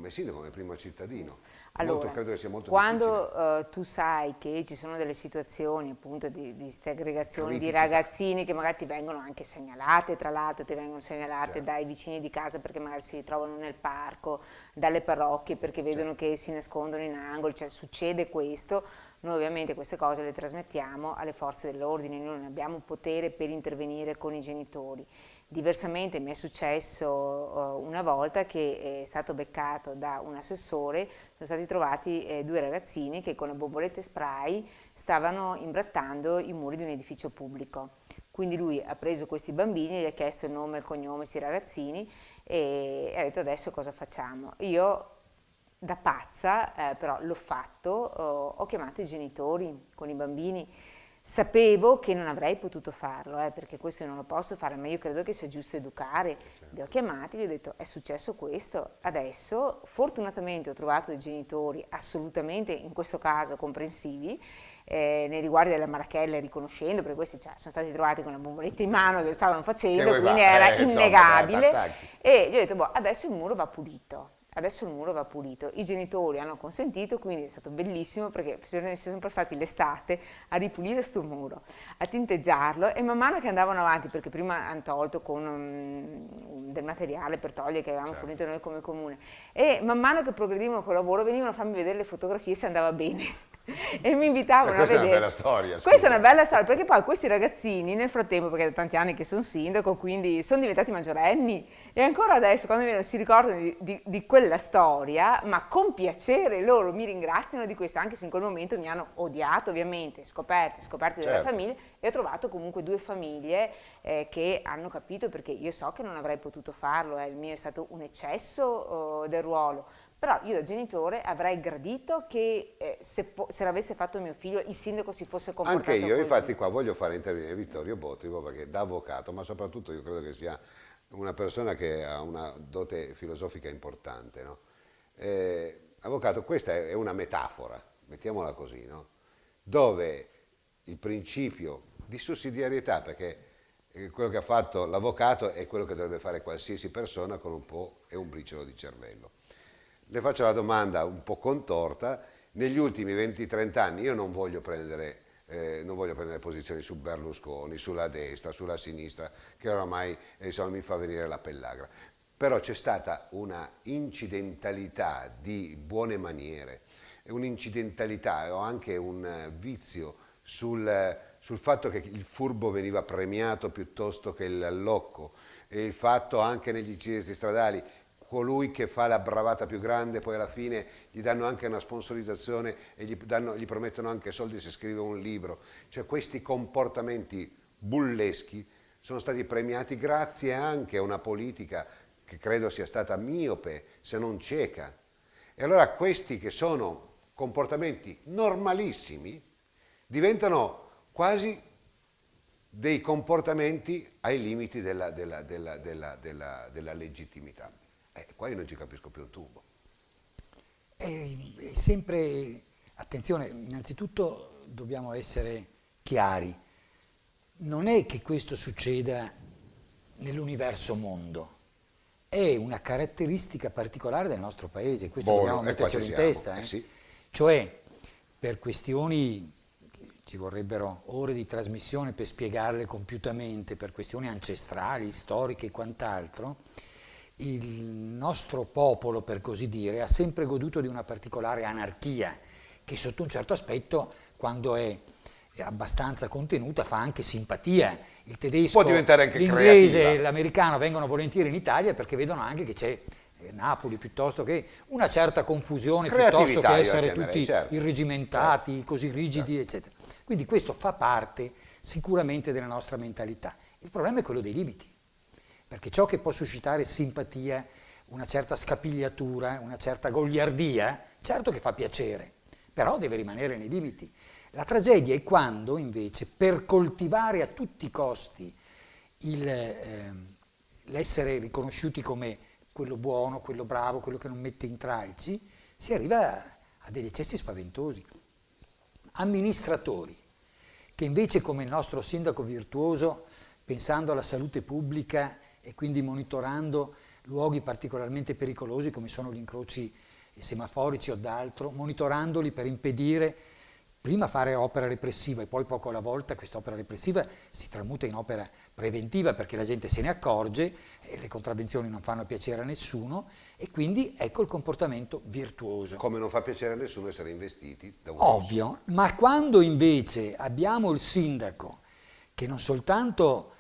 Speaker 2: sindaco, come primo cittadino?
Speaker 5: Allora,
Speaker 2: Credo che sia molto difficile.
Speaker 5: quando tu sai che ci sono delle situazioni appunto di queste aggregazioni di
Speaker 2: Criticità.
Speaker 5: ragazzini che magari ti vengono anche segnalate, tra l'altro ti vengono segnalate
Speaker 2: Certo.
Speaker 5: dai vicini di casa perché magari si trovano nel parco, dalle parrocchie perché vedono che si nascondono in angoli, cioè succede questo, noi ovviamente queste cose le trasmettiamo alle forze dell'ordine, noi non abbiamo potere per intervenire con i genitori. Diversamente mi è successo una volta che è stato beccato da un assessore, sono stati trovati due ragazzini che con le bombolette spray stavano imbrattando i muri di un edificio pubblico. Quindi lui ha preso questi bambini, gli ha chiesto il nome e il cognome di questi ragazzini e ha detto adesso cosa facciamo? Io da pazza però l'ho fatto, ho chiamato i genitori con i bambini. Sapevo che non avrei potuto farlo, perché questo non lo posso fare, ma io credo che sia giusto educare. Li ho chiamati, gli ho detto è successo questo, adesso fortunatamente ho trovato dei genitori assolutamente, in questo caso, comprensivi, nei riguardi della marachella, riconoscendo, perché questi sono stati trovati con la bomboletta in mano che stavano facendo,
Speaker 2: vuoi
Speaker 5: quindi
Speaker 2: fare?
Speaker 5: era
Speaker 2: Insomma,
Speaker 5: innegabile.
Speaker 2: t'attacchi.
Speaker 5: E gli ho detto, boh, adesso il muro va pulito. Adesso il muro va pulito, i genitori hanno consentito, quindi è stato bellissimo perché sono sempre stati l'estate a ripulire questo muro, a tinteggiarlo e man mano che andavano avanti, perché prima hanno tolto con del materiale per togliere che avevamo fornito noi come comune, e man mano che progredivano col lavoro venivano a farmi vedere le fotografie se andava bene. E mi invitavano a vedere.
Speaker 2: Questa è una bella storia.
Speaker 5: Questa
Speaker 2: scusa.
Speaker 5: è una bella storia, perché poi questi ragazzini nel frattempo, perché da tanti anni che sono sindaco, quindi sono diventati maggiorenni e ancora adesso quando si ricordano di quella storia, ma con piacere loro mi ringraziano di questo, anche se in quel momento mi hanno odiato ovviamente, scoperti della
Speaker 2: Certo.
Speaker 5: famiglia, e ho trovato comunque due famiglie che hanno capito, perché io so che non avrei potuto farlo, il mio è stato un eccesso del ruolo. Però io da genitore avrei gradito che se l'avesse fatto mio figlio il sindaco si fosse comportato
Speaker 2: Anche io,
Speaker 5: così.
Speaker 2: infatti qua voglio fare intervenire Vittorio Botrico perché da avvocato, ma soprattutto io credo che sia una persona che ha una dote filosofica importante. No? Avvocato, questa è una metafora, mettiamola così, no? Dove il principio di sussidiarietà, perché quello che ha fatto l'avvocato è quello che dovrebbe fare qualsiasi persona con un po' e un briciolo di cervello. Le faccio la domanda un po' contorta, negli ultimi 20-30 anni io non voglio prendere posizioni su Berlusconi, sulla destra, sulla sinistra, che oramai insomma, mi fa venire la pellagra, però c'è stata una incidentalità di buone maniere, un'incidentalità o anche un vizio sul fatto che il furbo veniva premiato piuttosto che il locco, e il fatto anche negli incidenti stradali colui che fa la bravata più grande poi alla fine gli danno anche una sponsorizzazione e gli promettono anche soldi se scrive un libro, cioè questi comportamenti bulleschi sono stati premiati grazie anche a una politica che credo sia stata miope se non cieca, e allora questi che sono comportamenti normalissimi diventano quasi dei comportamenti ai limiti della legittimità. Qua io non ci capisco più un tubo.
Speaker 3: È sempre, attenzione, innanzitutto dobbiamo essere chiari, non è che questo succeda nell'universo mondo, è una caratteristica particolare del nostro paese, questo dobbiamo mettercelo in testa.
Speaker 2: Sì.
Speaker 3: Cioè, per questioni, ci vorrebbero ore di trasmissione per spiegarle compiutamente, per questioni ancestrali, storiche e quant'altro, il nostro popolo, per così dire, ha sempre goduto di una particolare anarchia, che sotto un certo aspetto, quando è abbastanza contenuta, fa anche simpatia. Il tedesco, l'inglese e l'americano vengono volentieri in Italia perché vedono anche che c'è Napoli, piuttosto che una certa confusione, piuttosto che essere tutti irregimentati, così rigidi, eccetera. Quindi questo fa parte sicuramente della nostra mentalità. Il problema è quello dei limiti, perché ciò che può suscitare simpatia, una certa scapigliatura, una certa goliardia, certo che fa piacere, però deve rimanere nei limiti. La tragedia è quando invece, per coltivare a tutti i costi l'essere riconosciuti come quello buono, quello bravo, quello che non mette intralci, si arriva a degli eccessi spaventosi. Amministratori che invece, come il nostro sindaco virtuoso, pensando alla salute pubblica e quindi monitorando luoghi particolarmente pericolosi come sono gli incroci semaforici o d'altro, monitorandoli per impedire prima fare opera repressiva e poi poco alla volta questa opera repressiva si tramuta in opera preventiva perché la gente se ne accorge e le contravvenzioni non fanno piacere a nessuno e quindi ecco il comportamento virtuoso.
Speaker 2: Come non fa piacere a nessuno essere investiti da un
Speaker 3: Ovvio, ma quando invece abbiamo il sindaco che non soltanto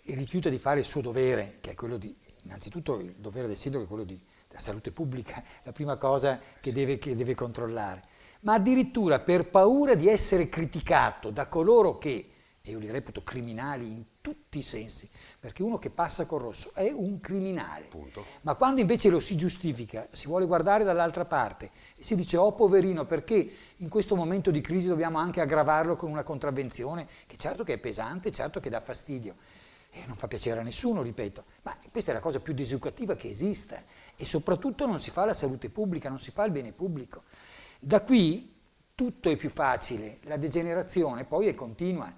Speaker 3: rifiuta di fare il suo dovere, che è quello di, innanzitutto il dovere del sindaco è quello della salute pubblica, la prima cosa che deve controllare, ma addirittura per paura di essere criticato da coloro che, e io li reputo criminali in tutti i sensi, perché uno che passa col rosso è un criminale,
Speaker 2: punto.
Speaker 3: Ma quando invece lo si giustifica, si vuole guardare dall'altra parte e si dice oh poverino perché in questo momento di crisi dobbiamo anche aggravarlo con una contravvenzione che certo che è pesante, certo che dà fastidio e non fa piacere a nessuno, ripeto, ma questa è la cosa più diseducativa che esista e soprattutto non si fa la salute pubblica, non si fa il bene pubblico. Da qui tutto è più facile, la degenerazione poi è continua,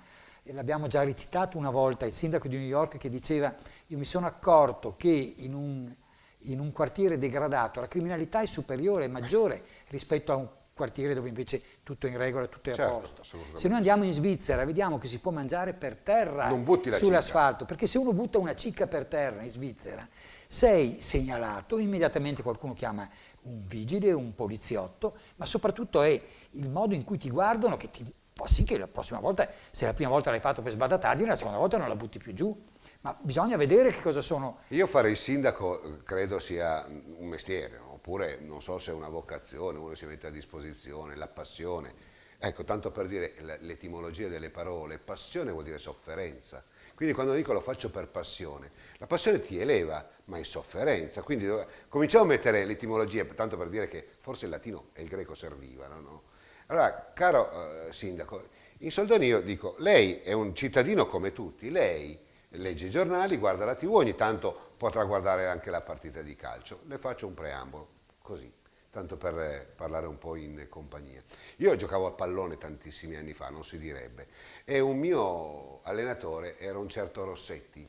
Speaker 3: l'abbiamo già recitato una volta, il sindaco di New York che diceva io mi sono accorto che in un quartiere degradato la criminalità è superiore, è maggiore rispetto a un quartiere dove invece tutto è in regola, tutto è a posto. Se noi andiamo in Svizzera vediamo che si può mangiare per terra sull'asfalto, perché se uno butta una cicca per terra in Svizzera sei segnalato, immediatamente qualcuno chiama un vigile, un poliziotto, ma soprattutto è il modo in cui ti guardano che ti fa sì che la prossima volta, se la prima volta l'hai fatto per sbadataggine, la seconda volta non la butti più giù. Ma bisogna vedere che cosa sono.
Speaker 2: Io fare il sindaco credo sia un mestiere, oppure non so se è una vocazione, uno si mette a disposizione, la passione. Ecco, tanto per dire l'etimologia delle parole, passione vuol dire sofferenza. Quindi quando dico lo faccio per passione, la passione ti eleva, ma è sofferenza. Quindi cominciamo a mettere l'etimologia, tanto per dire che forse il latino e il greco servivano, no? Allora, caro sindaco, in soldoni io dico, lei è un cittadino come tutti, lei legge i giornali, guarda la TV, ogni tanto potrà guardare anche la partita di calcio. Le faccio un preambolo, così, tanto per parlare un po' in compagnia. Io giocavo a pallone tantissimi anni fa, non si direbbe, e un mio allenatore era un certo Rossetti.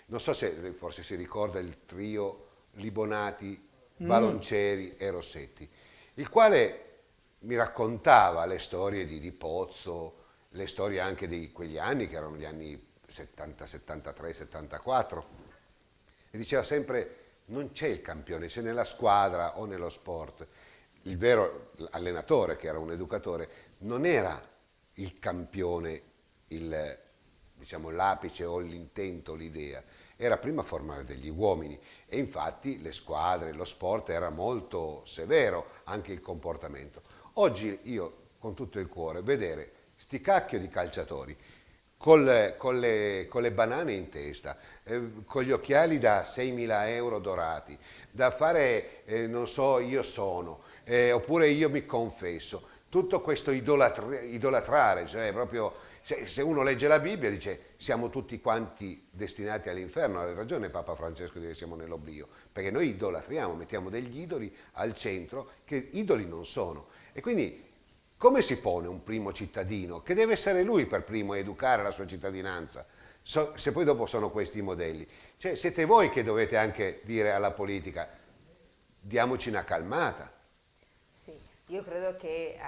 Speaker 2: Non so se forse si ricorda il trio Libonati, Baloncieri e Rossetti, il quale mi raccontava le storie di Pozzo, le storie anche di quegli anni, che erano gli anni 70, 73, 74, e diceva sempre non c'è il campione, c'è nella squadra o nello sport. Il vero allenatore, che era un educatore, non era il campione, diciamo, l'apice o l'intento, l'idea, era prima formare degli uomini e infatti le squadre, lo sport era molto severo, anche il comportamento. Oggi io, con tutto il cuore, vedere sti cacchio di calciatori con le banane in testa, con gli occhiali da 6.000 euro dorati, da fare, non so, io sono, oppure io mi confesso, tutto questo idolatrare, cioè proprio Se uno legge la Bibbia dice siamo tutti quanti destinati all'inferno, ha ragione Papa Francesco di dire siamo nell'oblio, perché noi idolatriamo, mettiamo degli idoli al centro che idoli non sono. E quindi come si pone un primo cittadino? Che deve essere lui per primo a educare la sua cittadinanza, se poi dopo sono questi i modelli. Cioè siete voi che dovete anche dire alla politica diamoci una calmata.
Speaker 5: Sì, io credo che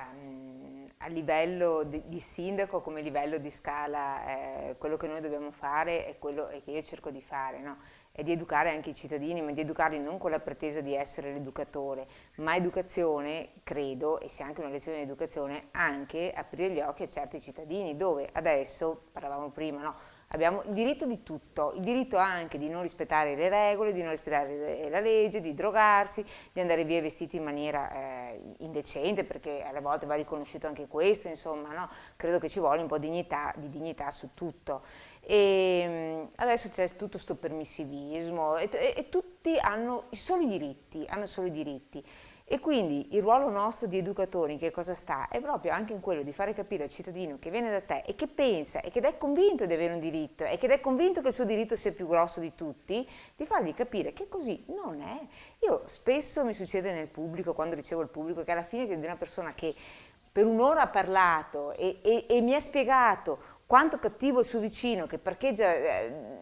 Speaker 5: a livello di sindaco come livello di scala quello che noi dobbiamo fare è quello che io cerco di fare, no? È di educare anche i cittadini, ma di educarli non con la pretesa di essere l'educatore, ma educazione, credo, e sia anche una lezione di educazione, anche aprire gli occhi a certi cittadini, dove adesso, parlavamo prima, no? Abbiamo il diritto di tutto, il diritto anche di non rispettare le regole, di non rispettare la legge, di drogarsi, di andare via vestiti in maniera indecente, perché alle volte va riconosciuto anche questo, insomma, no? Credo che ci vuole un po' di dignità su tutto. E adesso c'è tutto questo permissivismo e tutti hanno solo i diritti, e quindi il ruolo nostro di educatori in che cosa sta? È proprio anche in quello di fare capire al cittadino che viene da te e che pensa e che è convinto di avere un diritto e che è convinto che il suo diritto sia più grosso di tutti, di fargli capire che così non è. Io spesso mi succede nel pubblico, quando ricevo il pubblico, che alla fine di una persona che per un'ora ha parlato e mi ha spiegato quanto cattivo il suo vicino che parcheggia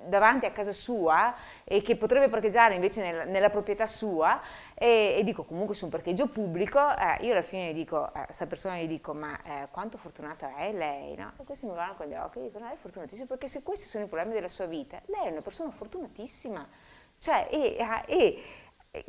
Speaker 5: davanti a casa sua e che potrebbe parcheggiare invece nella proprietà sua, e dico comunque su un parcheggio pubblico, io alla fine dico, a questa persona gli dico ma quanto fortunata è lei, no? E questi mi guardano con gli occhi e dicono è fortunatissima, perché se questi sono i problemi della sua vita, lei è una persona fortunatissima, cioè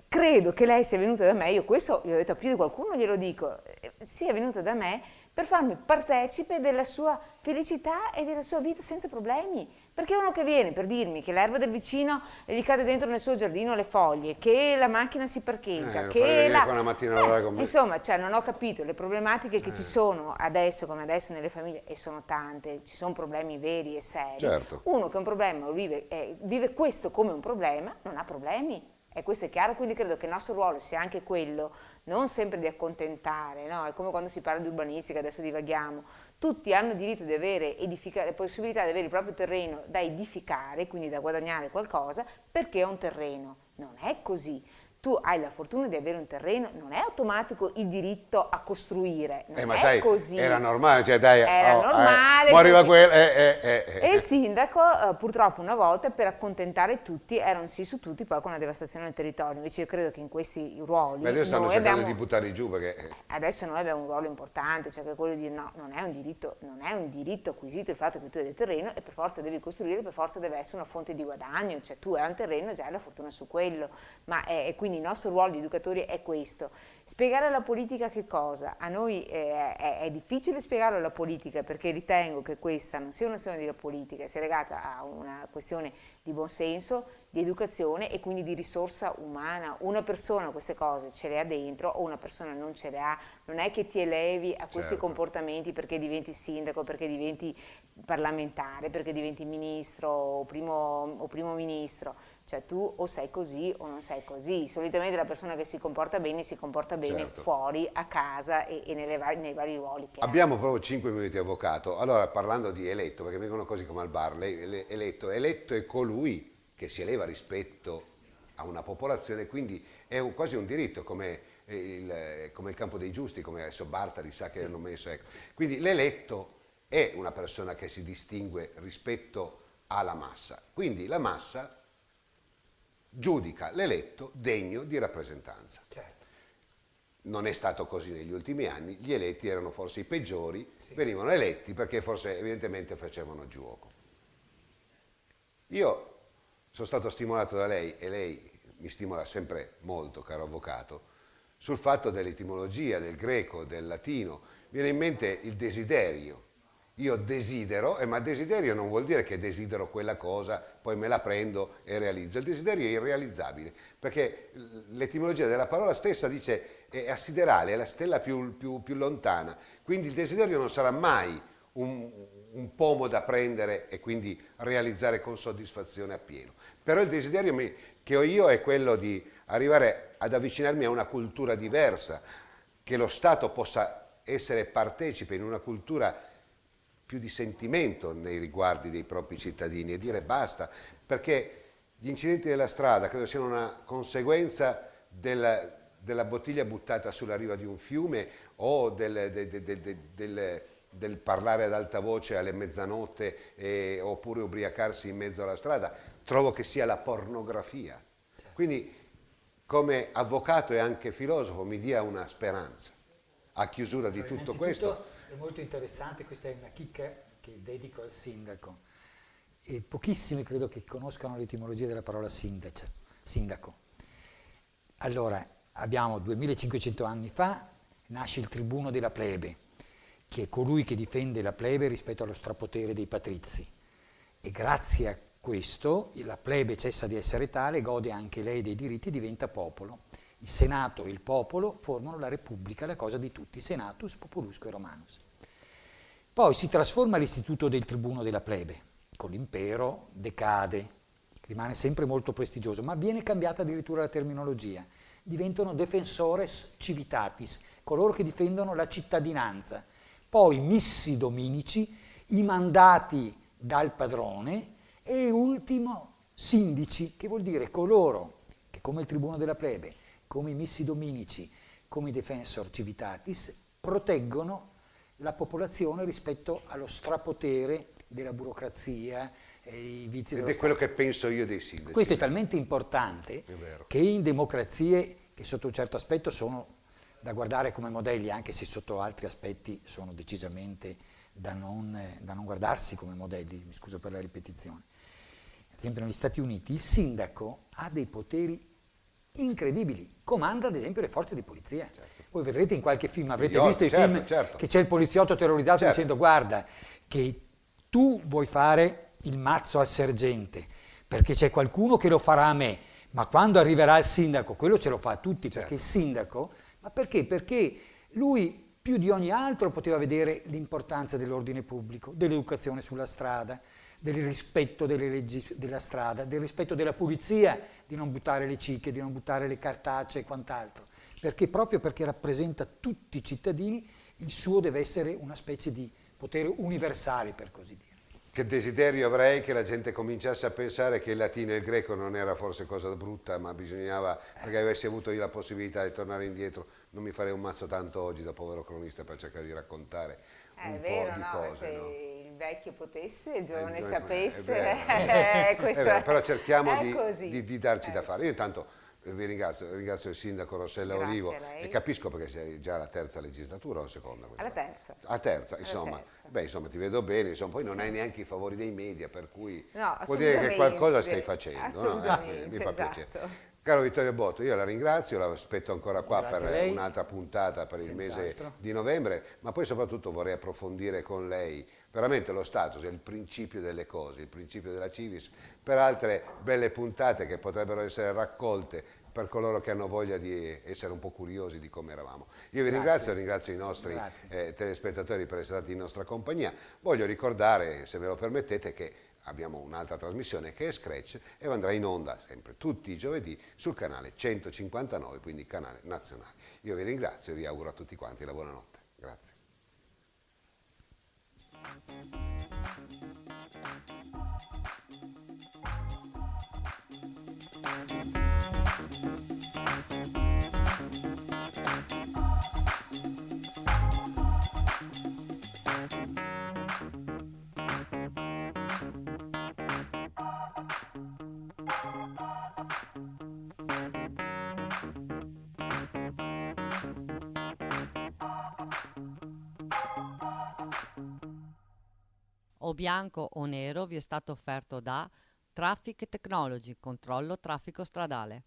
Speaker 5: credo che lei sia venuta da me, io questo gli ho detto a più di qualcuno, glielo dico, sia venuta da me per farmi partecipe della sua felicità e della sua vita senza problemi. Perché uno che viene per dirmi che l'erba del vicino gli cade dentro nel suo giardino le foglie, che la macchina si parcheggia, che
Speaker 2: una mattina con me.
Speaker 5: insomma, cioè, non ho capito le problematiche che ci sono adesso come adesso nelle famiglie, e sono tante, ci sono problemi veri e seri.
Speaker 2: Certo.
Speaker 5: Uno che un problema lo vive questo come un problema, non ha problemi. E questo è chiaro, quindi credo che il nostro ruolo sia anche quello, non sempre di accontentare, no? È come quando si parla di urbanistica, adesso divaghiamo. Tutti hanno diritto di avere la possibilità di avere il proprio terreno da edificare, quindi da guadagnare qualcosa, perché è un terreno. Non è così. Tu hai la fortuna di avere un terreno, non è automatico il diritto a costruire, non
Speaker 2: ma
Speaker 5: è
Speaker 2: sai,
Speaker 5: così.
Speaker 2: era normale, cioè dai,
Speaker 5: era normale.
Speaker 2: Arriva quello,
Speaker 5: E il sindaco purtroppo una volta per accontentare tutti era un sì su tutti, poi con la devastazione del territorio. Invece io credo che in questi ruoli
Speaker 2: Beh, adesso stanno cercando di buttarli giù perché
Speaker 5: adesso noi abbiamo un ruolo importante, cioè che è quello di dire no, non è un diritto acquisito il fatto che tu hai del terreno e per forza devi costruire, per forza deve essere una fonte di guadagno, cioè tu hai un terreno e già hai la fortuna su quello, ma quindi il nostro ruolo di educatori è questo. Spiegare alla politica che cosa? A noi è difficile spiegarlo alla politica, perché ritengo che questa non sia un'azione di politica, sia legata a una questione di buonsenso, di educazione e quindi di risorsa umana. Una persona queste cose ce le ha dentro o una persona non ce le ha, non è che ti elevi a questi comportamenti perché diventi sindaco, perché diventi parlamentare, perché diventi ministro o primo ministro. Cioè tu o sei così o non sei così. Solitamente la persona che si comporta bene fuori, a casa e nei vari ruoli che
Speaker 2: abbiamo proprio 5 minuti, avvocato. Allora, parlando di eletto, perché vengono così come al bar, eletto è colui che si eleva rispetto a una popolazione, quindi è quasi un diritto, come il campo dei giusti, come adesso Bartali sa che hanno messo. Ecco. Quindi l'eletto è una persona che si distingue rispetto alla massa, quindi la massa giudica l'eletto degno di rappresentanza.
Speaker 3: Certo.
Speaker 2: Non è stato così negli ultimi anni, gli eletti erano forse i peggiori, venivano eletti perché forse evidentemente facevano gioco. Io sono stato stimolato da lei, e lei mi stimola sempre molto, caro avvocato, sul fatto dell'etimologia, del greco, del latino. Viene in mente il desiderio. Io desidero, ma desiderio non vuol dire che desidero quella cosa, poi me la prendo e realizzo. Il desiderio è irrealizzabile, perché l'etimologia della parola stessa dice è assiderale, è la stella più lontana. Quindi il desiderio non sarà mai un pomo da prendere e quindi realizzare con soddisfazione appieno. Però il desiderio che ho io è quello di arrivare ad avvicinarmi a una cultura diversa, che lo Stato possa essere partecipe in una cultura più di sentimento nei riguardi dei propri cittadini e dire basta, perché gli incidenti della strada credo siano una conseguenza della bottiglia buttata sulla riva di un fiume o del parlare ad alta voce alle mezzanotte oppure ubriacarsi in mezzo alla strada. Trovo che sia la pornografia. Quindi come avvocato e anche filosofo mi dia una speranza a chiusura di tutto questo.
Speaker 3: È molto interessante, questa è una chicca che dedico al sindaco, e pochissimi credo che conoscano l'etimologia della parola sindaco. Allora, abbiamo 2500 anni fa, nasce il tribuno della plebe, che è colui che difende la plebe rispetto allo strapotere dei patrizi, e grazie a questo la plebe cessa di essere tale, gode anche lei dei diritti e diventa popolo. Il Senato e il popolo formano la Repubblica, la cosa di tutti, Senatus Populusque Romanus. Poi si trasforma l'istituto del tribuno della plebe, con l'impero decade, rimane sempre molto prestigioso, ma viene cambiata addirittura la terminologia. Diventano defensores civitatis, coloro che difendono la cittadinanza. Poi missi dominici, i mandati dal padrone, e ultimo sindici, che vuol dire coloro che come il tribuno della plebe, come i missi dominici, come i defensor civitatis, proteggono la popolazione rispetto allo strapotere della burocrazia e i vizi dello
Speaker 2: Ed è
Speaker 3: Stato.
Speaker 2: quello che penso io dei sindaci.
Speaker 3: Questo è talmente importante che in democrazie che sotto un certo aspetto sono da guardare come modelli, anche se sotto altri aspetti sono decisamente da non guardarsi come modelli, mi scuso per la ripetizione. Ad esempio negli Stati Uniti il sindaco ha dei poteri incredibili, comanda ad esempio le forze di polizia. Certo. Voi vedrete in qualche film, avrete visto i film che c'è il poliziotto terrorizzato dicendo guarda che tu vuoi fare il mazzo al sergente perché c'è qualcuno che lo farà a me, ma quando arriverà il sindaco quello ce lo fa a tutti, perché il sindaco, ma perché? Perché lui più di ogni altro poteva vedere l'importanza dell'ordine pubblico, dell'educazione sulla strada, del rispetto delle leggi della strada, del rispetto della pulizia, di non buttare le cicche, di non buttare le cartacee e quant'altro, perché proprio perché rappresenta tutti i cittadini, il suo deve essere una specie di potere universale, per così dire.
Speaker 2: Che desiderio avrei che la gente cominciasse a pensare che il latino e il greco non era forse cosa brutta, ma bisognava, perché avessi avuto io la possibilità di tornare indietro, non mi farei un mazzo tanto oggi da povero cronista per cercare di raccontare un po' di cose.
Speaker 5: Se
Speaker 2: no?
Speaker 5: il vecchio potesse, il giovane sapesse,
Speaker 2: è vero, però cerchiamo di darci da
Speaker 5: Sì.
Speaker 2: fare. Io intanto vi ringrazio il sindaco Rossella
Speaker 5: Grazie
Speaker 2: Olivo
Speaker 5: a lei.
Speaker 2: e capisco perché sei già la terza legislatura o la seconda?
Speaker 5: Alla terza.
Speaker 2: A terza, insomma.
Speaker 5: terza.
Speaker 2: Beh, insomma, ti vedo bene, insomma, poi non hai neanche i favori dei media, per cui
Speaker 5: No,
Speaker 2: vuol dire che qualcosa stai
Speaker 5: assolutamente,
Speaker 2: facendo. No?
Speaker 5: assolutamente,
Speaker 2: Mi fa
Speaker 5: esatto.
Speaker 2: piacere. Caro Vittorio Botto, io la ringrazio, la aspetto ancora qua
Speaker 3: Grazie a
Speaker 2: per
Speaker 3: lei.
Speaker 2: un'altra puntata per il mese
Speaker 3: Senz'altro.
Speaker 2: di novembre, ma poi soprattutto vorrei approfondire con lei veramente lo status, è il principio delle cose, il principio della civis, per altre belle puntate che potrebbero essere raccolte per coloro che hanno voglia di essere un po' curiosi di come eravamo. Io vi ringrazio i nostri telespettatori per essere stati in nostra compagnia. Voglio ricordare, se ve lo permettete, che abbiamo un'altra trasmissione che è Scratch e andrà in onda sempre tutti i giovedì sul canale 159, quindi canale nazionale. Io vi ringrazio e vi auguro a tutti quanti la buonanotte. Grazie.
Speaker 1: O bianco o nero vi è stato offerto da Traffic Technology, controllo traffico stradale.